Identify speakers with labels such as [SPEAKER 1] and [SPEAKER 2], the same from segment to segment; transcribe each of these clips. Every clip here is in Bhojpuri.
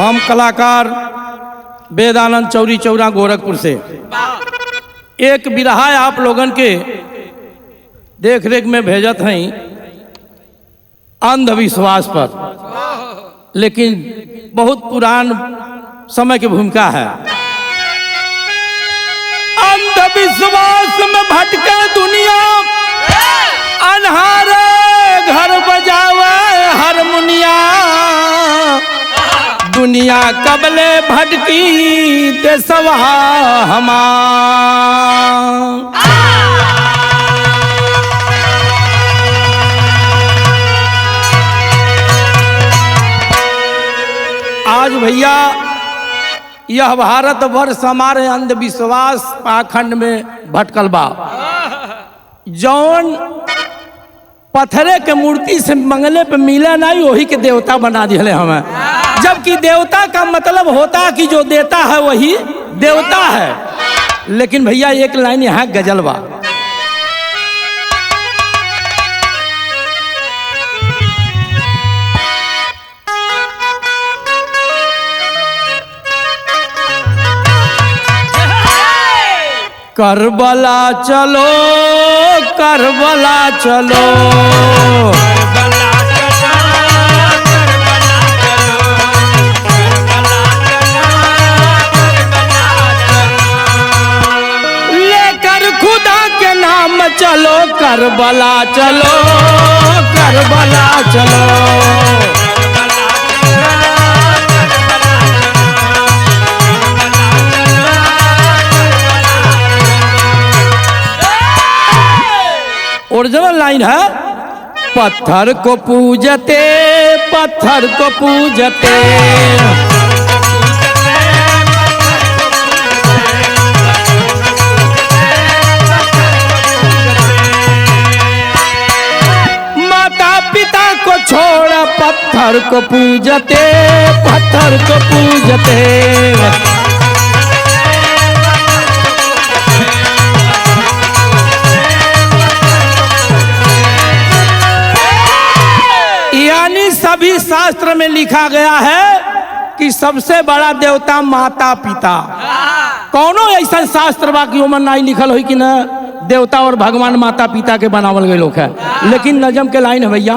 [SPEAKER 1] हम कलाकार वेदानंद चौरी चौरा गोरखपुर से एक बिरहा आप लोगन के देख रेख में भेजत हैं अंधविश्वास पर, लेकिन बहुत पुरान समय की भूमिका है। अंधविश्वास में भटके दुनिया, अन्हारे घर बजावे हारमोनिया, दुनिया कबले भटकी देशवा हमार। आज भैया यह भारत वर्ष हमारे अंधविश्वास पाखंड में भटकल बा। जौन पत्थरे के मूर्ति से मंगले पे मिले नहीं, वही के देवता बना दिले हमें, जबकि देवता का मतलब होता कि जो देता है वही देवता है। लेकिन भैया एक लाइन यहाँ गजल बा। करबला चलो करबला चलो, लेकर खुदा के नाम चलो, करबला चलो करबला चलो। ओरिजिनल लाइन है, पत्थर को पूजते पत्थर को पूजते, माता पिता को छोड़ पत्थर को पूजते पत्थर को पूजते। सभी शास्त्र में लिखा गया है कि सबसे बड़ा देवता माता पिता। कौनो ऐसा शास्त्र बा कि ओमन नहीं लिखल हो कि न देवता और भगवान माता पिता के बनावल गए लोग है। लेकिन नजम के लाइन है भैया,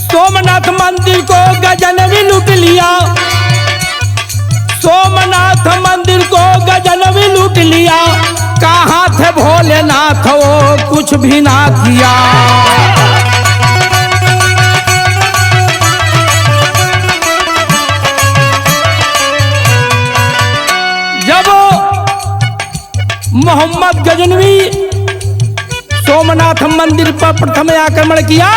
[SPEAKER 1] सोमनाथ मंदिर को गजनवी लूट लिया, सोमनाथ मंदिर को गजनवी लूट लिया, कहाँ थे भोलेनाथ वो कुछ भी ना किया। जब मोहम्मद गजनवी सोमनाथ मंदिर पर प्रथम आक्रमण किया,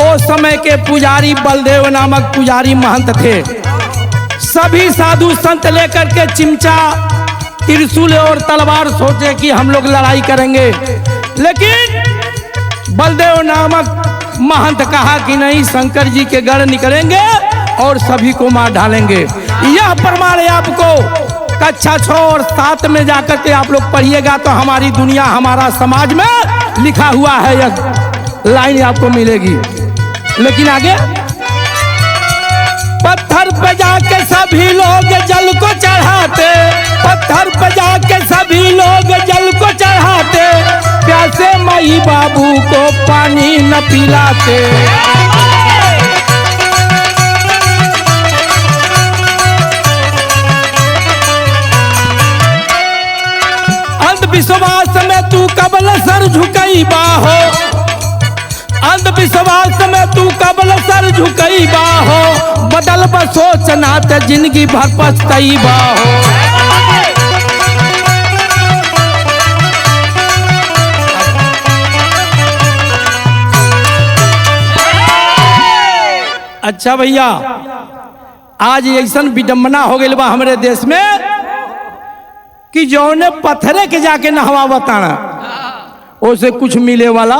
[SPEAKER 1] उस समय के पुजारी बलदेव नामक पुजारी महंत थे। सभी साधु संत लेकर के चिमचा त्रिशूल और तलवार सोचे कि हम लोग लड़ाई करेंगे, लेकिन बलदेव नामक महंत कहा कि नहीं, शंकर जी के गढ़ निकलेंगे और सभी को मार डालेंगे। यह प्रमाण आपको कक्षा 6 और 7 में जाकर के आप लोग पढ़िएगा तो हमारी दुनिया हमारा समाज में लिखा हुआ है, यह लाइन आपको मिलेगी। लेकिन आगे, पत्थर पे जाके सभी लोग जल को चढ़ाते, पत्थर पे जाके सभी लोग जल को चढ़ाते, प्यासे माई बाबू को पानी न पिलाते। अंधविश्वास में तू कबल सर झुकई बाहो, अंधविश्वास में तू कबल सर झुकई बाहो, बदल सोचना ते जिंदगी भर पछतई बाहो। अच्छा भैया, आज ऐसा विडंबना हो गई बा हमारे देश में कि जौने पत्थरे के जाके नहवा बताना उसे कुछ मिले वाला।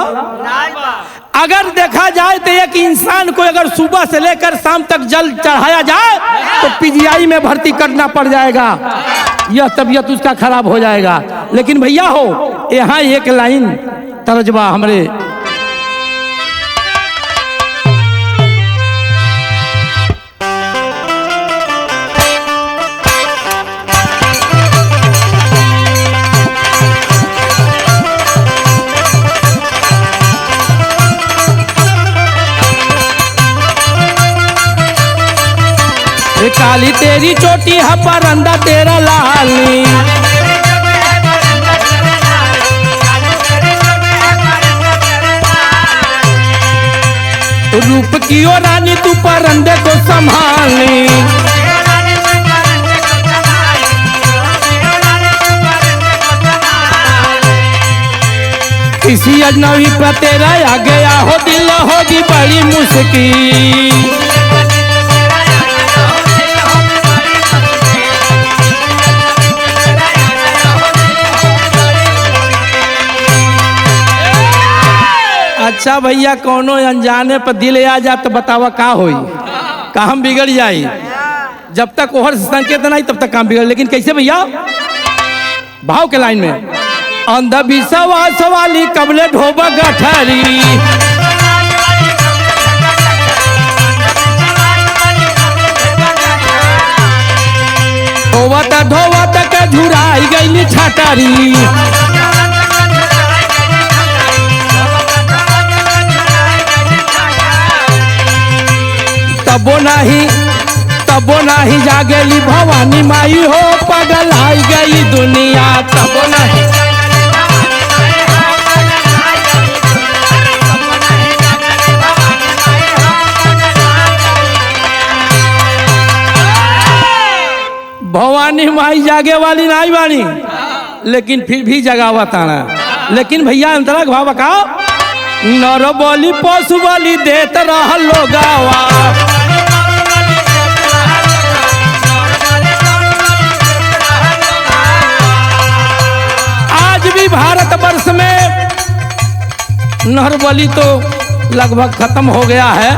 [SPEAKER 1] अगर देखा जाए तो एक इंसान को अगर सुबह से लेकर शाम तक जल चढ़ाया जाए तो पीजीआई में भर्ती करना पड़ जाएगा। यह तबीयत उसका खराब हो जाएगा। लेकिन भैया हो, यहाँ एक लाइन तर्जबा हमरे काली तेरी चोटी है परंदा तेरा लाली, रूप की ओ रानी तू परंदे को संभाली, किसी अजनबी पर तेरा आ गया हो दिल होगी बड़ी मुश्किल। अच्छा भैया, कोनो अनजाने पर दिल आ जा तो बतावा का होई, काम बिगड़ जाई। जब तक ओहर संकेत नहीं तब तक काम बिगड़। लेकिन कैसे भैया, भाव के लाइन में अंधविश्वास वाली कबले ढोबा गठरी, धोवत धोवत के झुराई गई छाटरी, तबो नहीं जागेली भवानी माई हो, पगल आई गई दुनिया तबो नहीं। भवानी माई जागे वाली नहीं बानी, लेकिन फिर भी जगावत आना। लेकिन भैया अंतरा भाव का नर बोली पशु बोली देत रह लोगावा, भारत वर्ष में नर बलि तो लगभग खत्म हो गया है,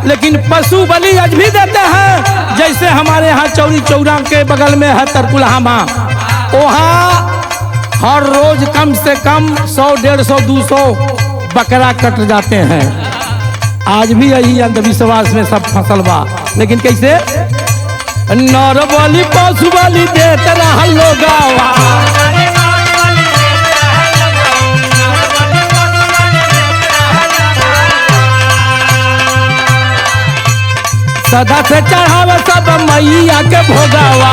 [SPEAKER 1] लेकिन पशु बलि आज भी देते हैं। जैसे हमारे यहाँ चौरी चौरा के बगल में है तरकुलहामा, वहाँ हर रोज कम से कम 100, 150, 200 बकरा कट जाते हैं। आज भी यही अंधविश्वास में सब फसल बा। लेकिन कैसे नर बलि पशु बलि देते रह लोगावा, सदा से चढ़ावा सब मैया के भोगावा,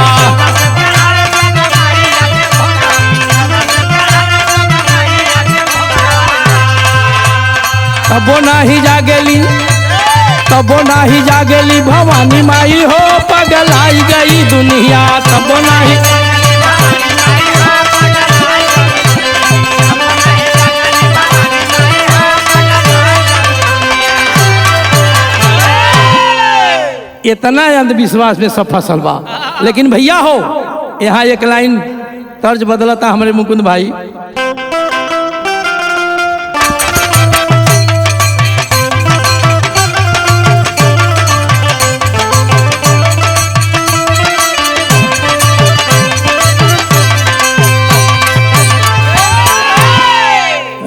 [SPEAKER 1] तबो नाही जागेली भवानी माई हो, पगल आई गई दुनिया तबो नाही। इतना अंधविश्वास में सब फसल बा। लेकिन भैया हो, यहाँ एक लाइन तर्ज बदलता हमारे मुकुंद भाई।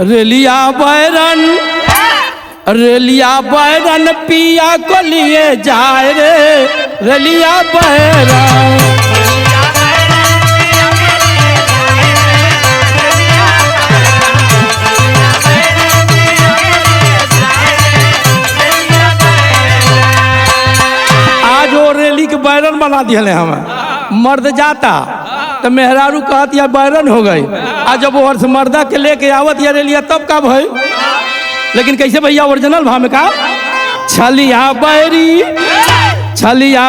[SPEAKER 1] रेलिया बैरन पिया को लिए जाए रे, रेलिया बैरन आज वो रेली के बैरन बना दिए हम। मर्द जाता तो मेहरारू कहत या बैरन हो गई, आज जब वो मर्दा के लेके आवत या रेलिया तब का भाई। लेकिन कैसे भैया ओरिजिनल भाव में का छलिया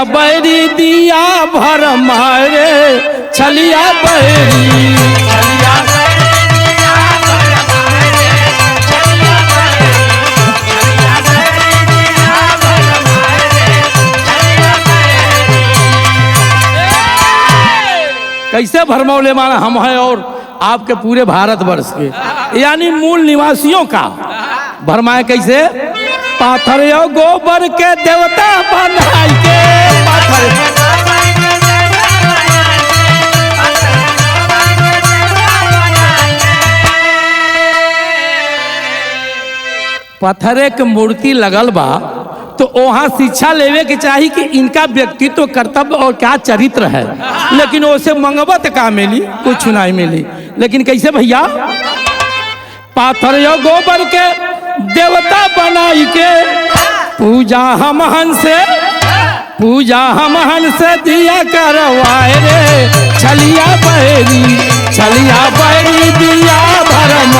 [SPEAKER 1] बैरी दिया भर मारे, छलिया बैरी कैसे भरमौले माना हम हैं और आपके पूरे भारतवर्ष के यानी मूल निवासियों का भरमाए कैसे। पाथर गोबर के देवता बनाई के, पाथर पत्थरे के मूर्ति लगल बा तो वहाँ शिक्षा लेवे के चाहिए कि इनका व्यक्तित्व कर्तव्य और क्या चरित्र है, लेकिन उसे मंगवत का मिली, कुछ नहीं मिली। लेकिन कैसे भैया, पाथर यो गोबर के देवता बनाई के पूजा हम हन से दिया करवाए रे, छलिया बहरी दिया भरम।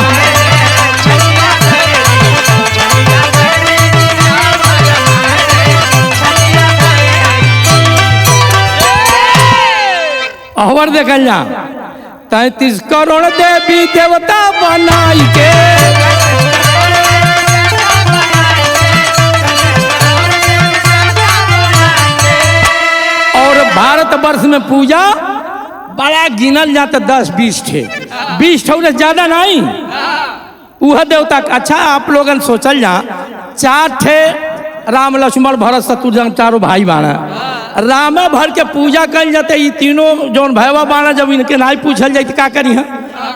[SPEAKER 1] और देखल जा 33 करोड़ देवी देवता बनाई के और भारतवर्ष में पूजा बड़ा गिनल जाता 10-20 थे, 20 थे ज्यादा नहीं वह देवता। अच्छा आप लोगन सोचल जा 4 थे राम लक्ष्मण भरत शत्रुघ्न चारों भाई बाना, रामे भर के पूजा कल जाते, ये तीनों जौन भैया बाना जब इनके नहीं पूछल जाए का करी है,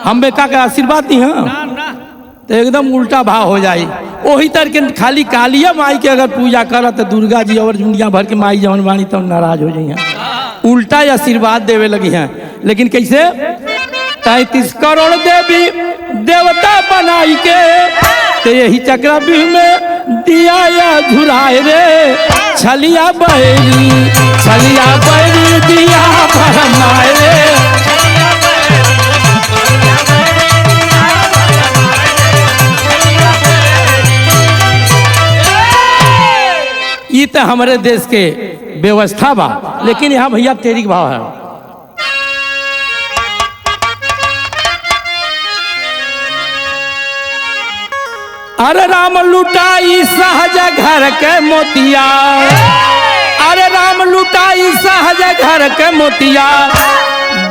[SPEAKER 1] हम बेका के आशीर्वाद दी हैं तो एकदम उल्टा भाव हो जाए। वही तरह के खाली कालिया माई के अगर पूजा कर तो दुर्गा जी और दुनिया भर के माई जौन बानी तो नाराज हो जाइए, उल्टा आशीर्वाद देवे लगी हैं। लेकिन कैसे 33 करोड़ देवी देवता बनाई के तो यही चक्रव्यूह में दिया या झुराए रे, छलिया बहरी दिया भरमाए रे। ये तो हमारे देश के व्यवस्था बा, लेकिन यहाँ भैया तेरी भाव है। अरे राम लुटाई सहज घर के मोतिया, अरे राम लुटाई सहज घर के मोतिया,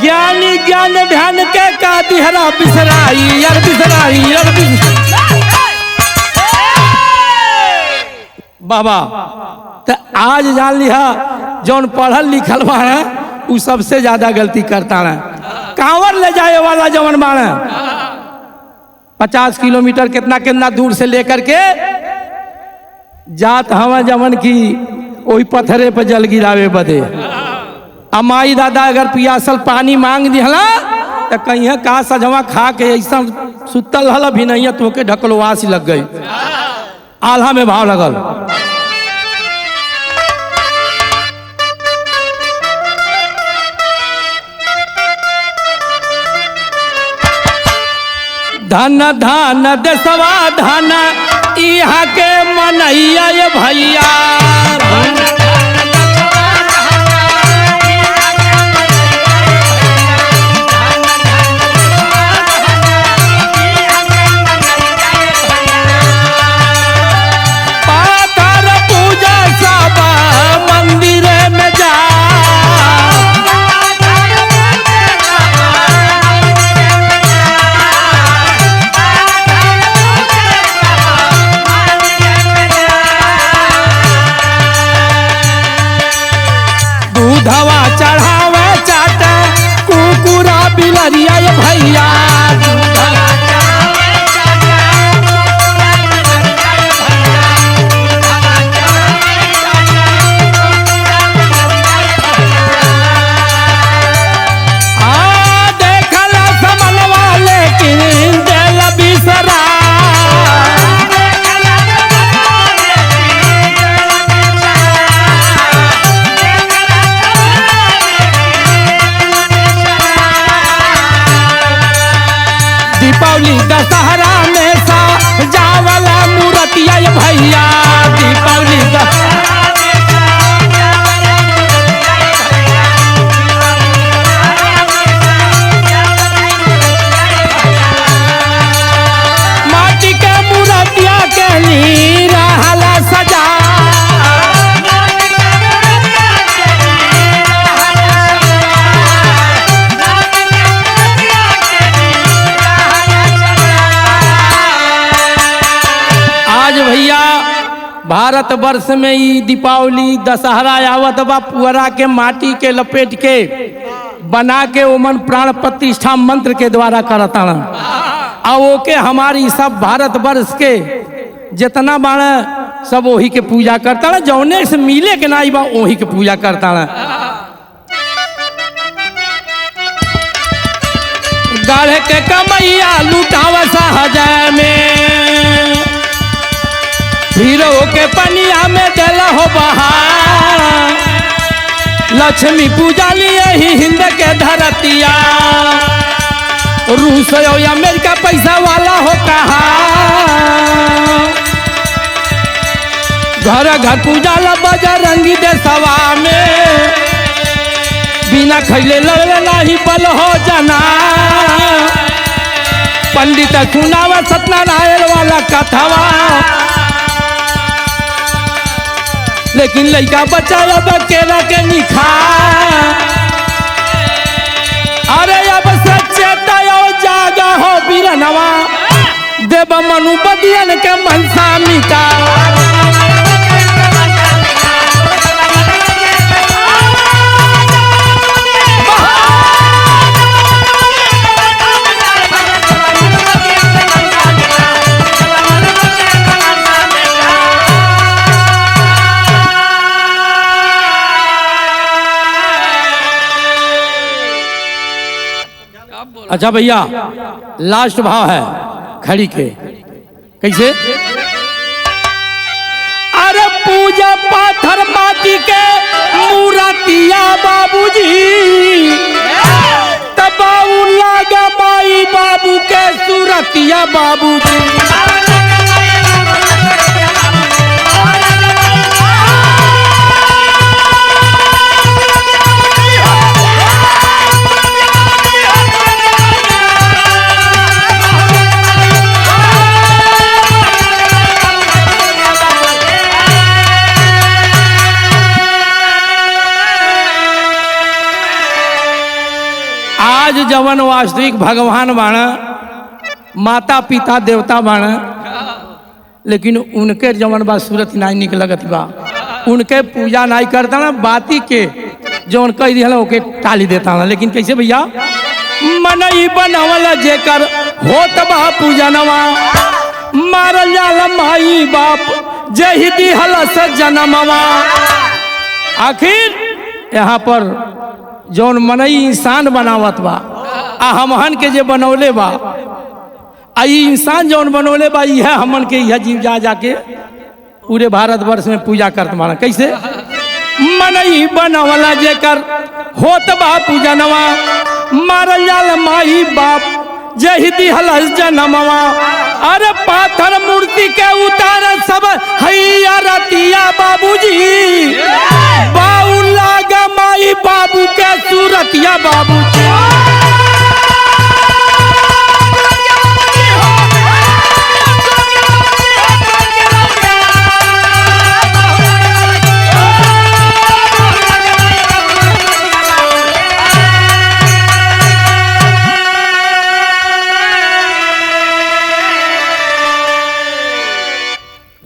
[SPEAKER 1] ज्ञानी ज्ञान ध्यान के का दिहरा बिसराई यार बिसराई। बाबा तो आज जान लिया जौन पढ़ल लिखल बाना उ सबसे ज्यादा गलती करता है। कांवर ले जाए वाला जवन बाना 50 किलोमीटर कितना दूर से लेकर के जात हवा जवन की वही पत्थरे पर जल गिरावे बदे। अमाई दादा अगर पियासल पानी मांग दिहला तो कहीं का सजवा खा के ऐसा सुतल हल भी नहीं तो के ढकलवास लग गई, आल्हा में भाव लगल। धन धन देशवा धन यहाँ के मनैया ये भैया, पाथर पूजा सब मंदिर में जा, दूधवा चढ़ावे चाट कुकुरा बिलरिया ये भैया, देखला समनवा लेकिन दिल बिसरा, दीपावली दशहरा में सा जावला मूर्तिया ये भैया, दीपावली माटी के मूर्तिया के ली रहला सजा, भैया भारत वर्ष में ही दीपावली दशहरा आवत बा, पुअरा के माटी के लपेट के बना के ओमन प्राण प्रतिष्ठा मंत्र के द्वारा करता और ओके हमारी सब भारत वर्ष के जितना बाड़ा सब वही के पूजा करता है, जौने से मिले के नाई बा वही के पूजा करता है। गाढ़े के कमैया लुटावा सहजा में, हीरो के पनिया में देला हो बहार। लक्ष्मी पूजा लिए ही हिंद के धरतिया, रूस और अमेरिका पैसा वाला हो कहा। घर घर पूजा ला बजरंगी देशवा में, बिना खैले लड़े नहीं बल हो जाना। पंडित सुनावा सत्यनारायण वाला कथवा, लेकिन लड़का बच्चा केला के निखा। अरे अब सच्चे तयो जागा हो बीरनवा, देव मनु बदियन के मनसा मिटा। अच्छा भैया, लास्ट भाव है खड़ी के, कैसे? अरे पूजा पाथर माटी के मूर्तिया बाबूजी, तबाऊ लागा माई बाबू के सूरतिया बाबूजी। आज जवन वास्तविक भगवान बाण, माता पिता देवता बाण, लेकिन उनके जवन बा सूरत नहीं निक लगत बा, उनके पूजा नहीं करता ना। बाती के जवन कह दिया ओके टाली देता ना। लेकिन कैसे भैया? मनई बनवल जेकर होत बा पूजनवा, मारल जाला माई बाप जही दिहल से जन्मवा। आखिर यहाँ पर जौन मनई इंसान बनावत बा, आ हमहन के जे बनौले बा, आ इंसान जौन बनौले बा, यह हमन के यह जीव जा जाके पूरे भारतवर्ष में पूजा करत माना। कैसे? मनई बनवला जेकर होत बा पूजनवा, मारल जाल माई बाप जही दिहल जनमवा। अरे पाथर मूर्ति के उतार सब हैया रतिया बाबूजी, बाऊ लागा माई बाबू के सूरतिया बाबूजी।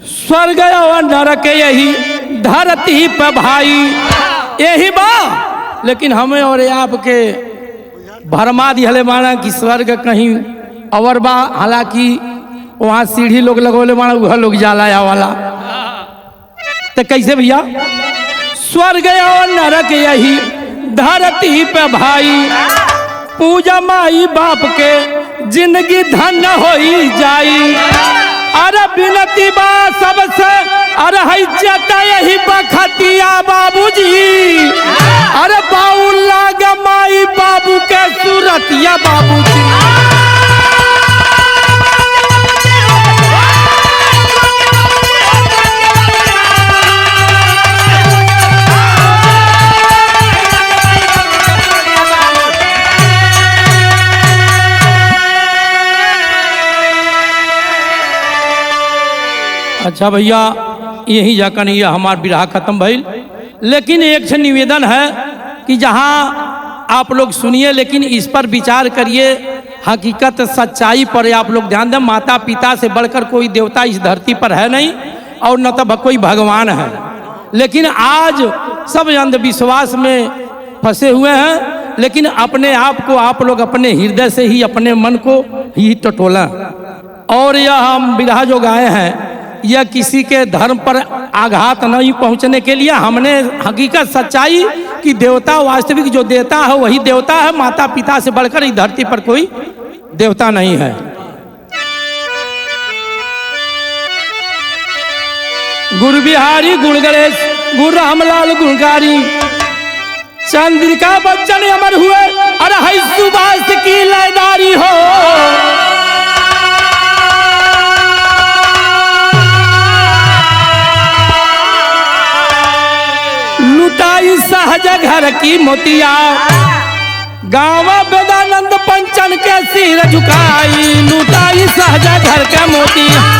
[SPEAKER 1] स्वर्ग और नरक यही धरती पे भाई, यही बा। लेकिन हमें और आपके भरमा दिहले माना कि स्वर्ग कहीं और बा। हालांकि वहाँ सीढ़ी लोग लगोले माना, वह लोग जाला या वाला। तो कैसे भैया? स्वर्ग और नरक यही धरती पे भाई, पूजा माई बाप के जिंदगी धन हो जाई। अरे बिनती बा सबसे, अरे हैजता यही बखतिया बाबूजी। अरे बाऊ लागा माई बाबू के सूरतिया बाबूजी। अच्छा भैया, यही जाकर ये हमार विराह खत्म भइल। लेकिन एक से निवेदन है कि जहाँ आप लोग सुनिए, लेकिन इस पर विचार करिए, हकीकत सच्चाई पर आप लोग ध्यान दें। माता पिता से बढ़कर कोई देवता इस धरती पर है नहीं, और न तो कोई भगवान है। लेकिन आज सब अंधविश्वास में फंसे हुए हैं। लेकिन अपने आप को आप लोग अपने हृदय से ही, अपने मन को ही टटोलें। और यह हम विरह जो गाए हैं, यह किसी के धर्म पर आघात नहीं पहुंचने के लिए हमने हकीकत सच्चाई कि देवता वास्तविक जो देवता है वही देवता है। माता पिता से बढ़कर इस धरती पर कोई देवता नहीं है। गुरु बिहारी गुण गणेश गुरु रामलाल गुणकारी चंद्रिका बच्चन अमर हुए। अरे है सुभाष की लयदारी हो। लुटाई सहज घर की मोतिया गाँव वेदानंद पंचन के सिर झुकाई। लुटाई सहज घर के मोतिया।